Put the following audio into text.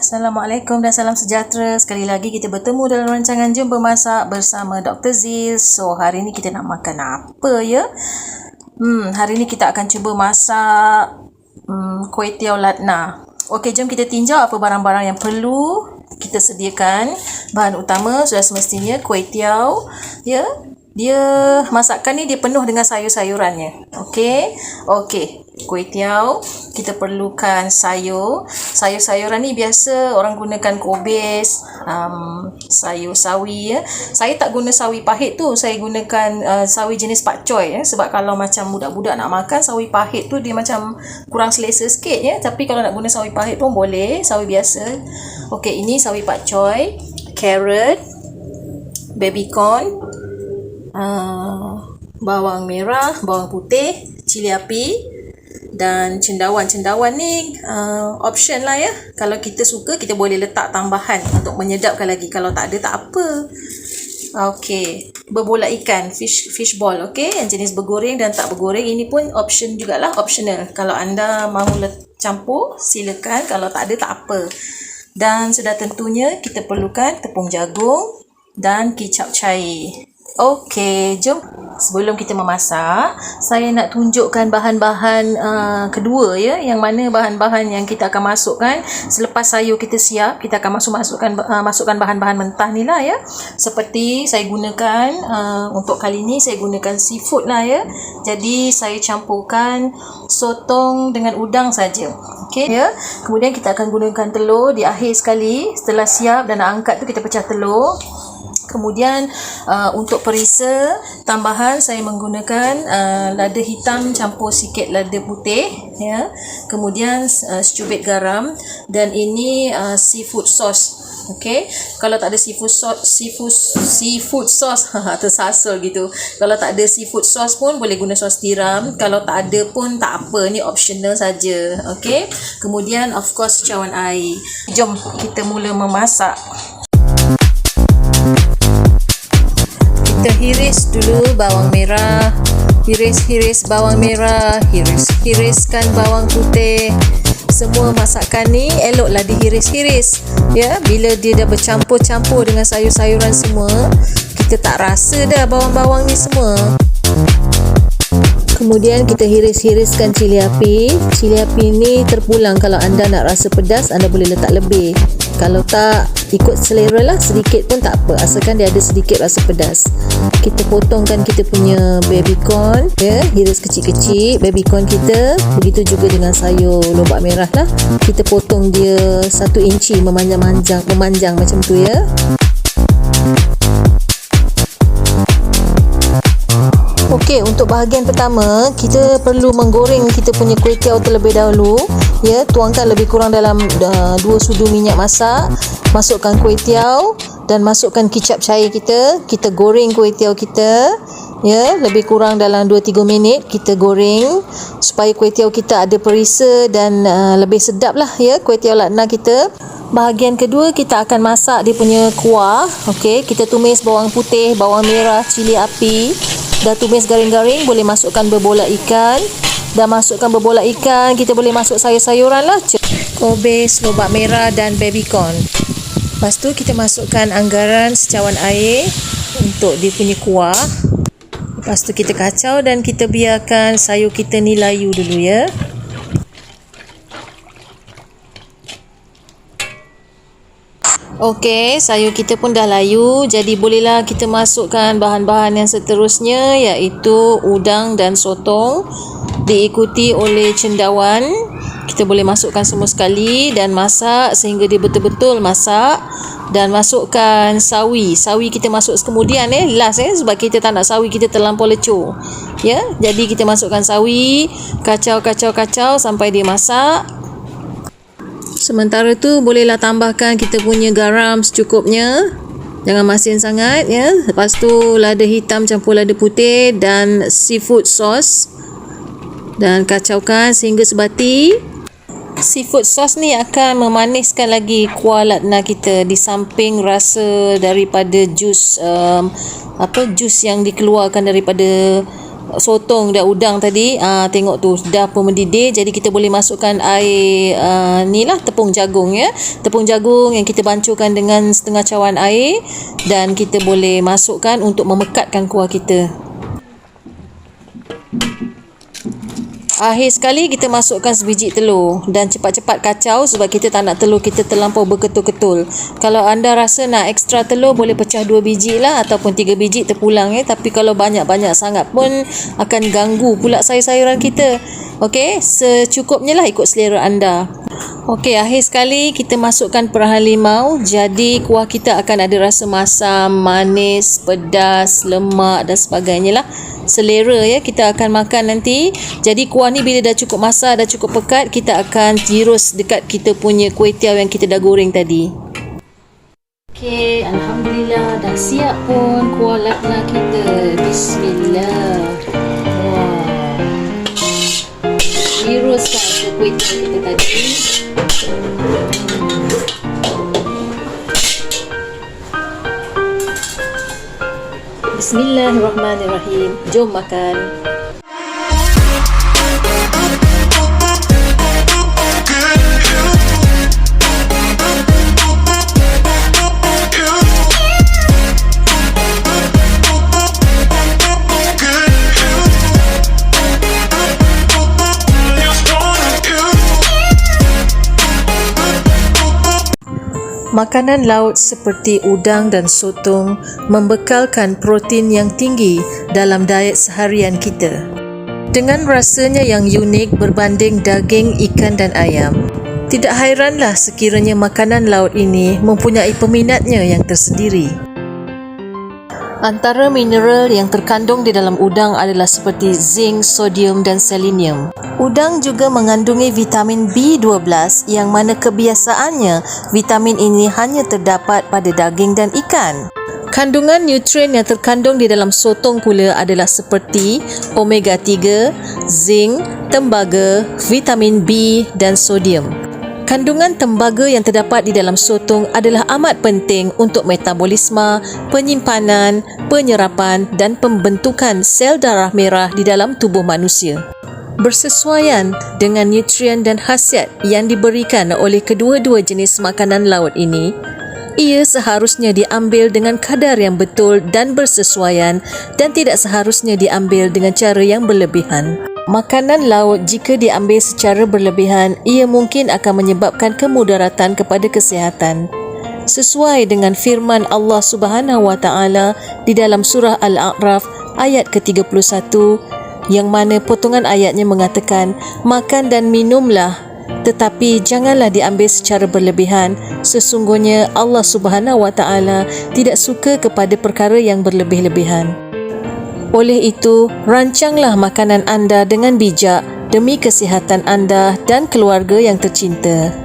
Assalamualaikum dan salam sejahtera. Sekali lagi kita bertemu dalam rancangan Jumpa Masak bersama Dr. Zil. So, hari ni kita nak makan apa ya? Hari ni kita akan cuba masak kuih tiaw latna. Okey, jom kita tinjau apa barang-barang yang perlu kita sediakan. Bahan utama sudah semestinya kuih tiaw, ya. Dia masakan ni dia penuh dengan sayur-sayurannya. Okey, kuih tiaw kita perlukan sayur. Sayur-sayuran ni biasa orang gunakan kobis, sayur sawi ya. Saya tak guna sawi pahit tu, saya gunakan sawi jenis pak choy ya. Sebab kalau macam budak-budak nak makan sawi pahit tu dia macam kurang selesa sikit ya. Tapi kalau nak guna sawi pahit pun boleh, sawi biasa. Okey, ini sawi pak choy, carrot, baby corn, bawang merah, bawang putih, cili api dan cendawan. Cendawan ni option lah ya. Kalau kita suka kita boleh letak tambahan untuk menyedapkan lagi. Kalau tak ada tak apa. Okey, berbola ikan, fish ball, okey, yang jenis bergoreng dan tak bergoreng. Ini pun option jugalah, optional. Kalau anda mahu campur silakan, kalau tak ada tak apa. Dan sudah tentunya kita perlukan tepung jagung dan kicap cair. Okey, jom. Sebelum kita memasak, saya nak tunjukkan bahan-bahan kedua ya, yang mana bahan-bahan yang kita akan masukkan selepas sayur kita siap. Kita akan masukkan bahan-bahan mentah ni lah ya. Seperti saya gunakan untuk kali ni saya gunakan seafood lah ya. Jadi saya campurkan sotong dengan udang saja. Okey ya. Kemudian kita akan gunakan telur di akhir sekali. Setelah siap dan nak angkat tu kita pecah telur. Kemudian untuk perisa tambahan saya menggunakan lada hitam campur sikit lada putih ya. Kemudian secubit garam dan ini seafood sauce. Okey, kalau tak ada seafood sauce tersasul gitu. Kalau tak ada seafood sauce pun boleh guna sos tiram. Kalau tak ada pun tak apa, ni optional saja. Okey. Kemudian of course cawan air. Jom kita mula memasak. Kita hiris dulu bawang merah, hiris bawang merah, hiriskan bawang putih. Semua masakan ni eloklah dihiris-hiris ya. Bila dia dah bercampur-campur dengan sayur-sayuran semua, kita tak rasa dah bawang-bawang ni semua. Kemudian kita hiris-hiriskan cili api. Cili api ni terpulang, kalau anda nak rasa pedas anda boleh letak lebih. Kalau tak, ikut selera lah, sedikit pun tak apa, asalkan dia ada sedikit rasa pedas. Kita potongkan kita punya baby corn ya, hiris kecil-kecil baby corn kita. Begitu juga dengan sayur lobak merah lah, kita potong dia 1 inci memanjang macam tu ya. Okey, untuk bahagian pertama kita perlu menggoreng kita punya kuih tiaw terlebih dahulu ya. Tuangkan lebih kurang dalam 2 sudu minyak masak. Masukkan kuih tiaw dan masukkan kicap cair kita. Kita goreng kuih tiaw kita ya, lebih kurang dalam 2-3 minit kita goreng supaya kuih tiaw kita ada perisa dan lebih sedap lah ya kuih tiaw latna kita. Bahagian kedua kita akan masak dia punya kuah. Okey, kita tumis bawang putih, bawang merah, cili api. Dah tumis garing-garing, boleh masukkan berbola ikan. Dah masukkan berbola ikan, kita boleh masuk sayur-sayuran lah, kobis, lobak merah dan baby corn. Lepas tu kita masukkan anggaran secawan air untuk dia punya kuah. Lepas tu kita kacau dan kita biarkan sayur kita ni layu dulu ya. Okey, sayur kita pun dah layu, jadi bolehlah kita masukkan bahan-bahan yang seterusnya, iaitu udang dan sotong, diikuti oleh cendawan. Kita boleh masukkan semua sekali dan masak sehingga dia betul-betul masak. Dan masukkan sawi. Sawi kita masuk kemudian last sebab kita tak nak sawi kita terlampau lecur. Ya, jadi kita masukkan sawi, kacau sampai dia masak. Sementara tu bolehlah tambahkan kita punya garam secukupnya. Jangan masin sangat ya. Lepas tu lada hitam campur lada putih dan seafood sauce. Dan kacaukan sehingga sebati. Seafood sauce ni akan memaniskan lagi kuah latna kita di samping rasa daripada jus jus yang dikeluarkan daripada sotong dan udang tadi, tengok tu dah pun mendidih. Jadi kita boleh masukkan air ni lah, tepung jagung ya. Tepung jagung yang kita bancurkan dengan setengah cawan air, dan kita boleh masukkan untuk memekatkan kuah kita. Akhir sekali kita masukkan sebiji telur dan cepat-cepat kacau sebab kita tak nak telur kita terlampau berketul-ketul. Kalau anda rasa nak ekstra telur, boleh pecah 2 biji lah ataupun 3 biji terpulang ya. Tapi kalau banyak-banyak sangat pun akan ganggu pula sayur-sayuran kita. Okey, secukupnya lah, ikut selera anda. Okey, akhir sekali kita masukkan perahan limau. Jadi kuah kita akan ada rasa masam, manis, pedas, lemak dan sebagainya lah. Selera ya, kita akan makan nanti. Jadi kuah ni bila dah cukup masak, dah cukup pekat, kita akan tirus dekat kita punya kuih tiaw yang kita dah goreng tadi. Okey, alhamdulillah dah siap pun kuah lakna kita. Bismillah. Wah. Tiruskan ke kuih tiaw kita tadi. Bismillahirrahmanirrahim. Jom makan. Makanan laut seperti udang dan sotong membekalkan protein yang tinggi dalam diet seharian kita. Dengan rasanya yang unik berbanding daging, ikan dan ayam, tidak hairanlah sekiranya makanan laut ini mempunyai peminatnya yang tersendiri. Antara mineral yang terkandung di dalam udang adalah seperti zinc, sodium dan selenium. Udang juga mengandungi vitamin B12 yang mana kebiasaannya vitamin ini hanya terdapat pada daging dan ikan. Kandungan nutrien yang terkandung di dalam sotong pula adalah seperti omega 3, zinc, tembaga, vitamin B dan sodium. Kandungan tembaga yang terdapat di dalam sotong adalah amat penting untuk metabolisme, penyimpanan, penyerapan dan pembentukan sel darah merah di dalam tubuh manusia. Bersesuaian dengan nutrien dan khasiat yang diberikan oleh kedua-dua jenis makanan laut ini, ia seharusnya diambil dengan kadar yang betul dan bersesuaian dan tidak seharusnya diambil dengan cara yang berlebihan. Makanan laut jika diambil secara berlebihan, ia mungkin akan menyebabkan kemudaratan kepada kesihatan. Sesuai dengan firman Allah Subhanahu Wa Taala di dalam surah Al-A'raf ayat ke-31, yang mana potongan ayatnya mengatakan, makan dan minumlah, tetapi janganlah diambil secara berlebihan. Sesungguhnya Allah Subhanahu Wa Taala tidak suka kepada perkara yang berlebih-lebihan. Oleh itu, rancanglah makanan anda dengan bijak demi kesihatan anda dan keluarga yang tercinta.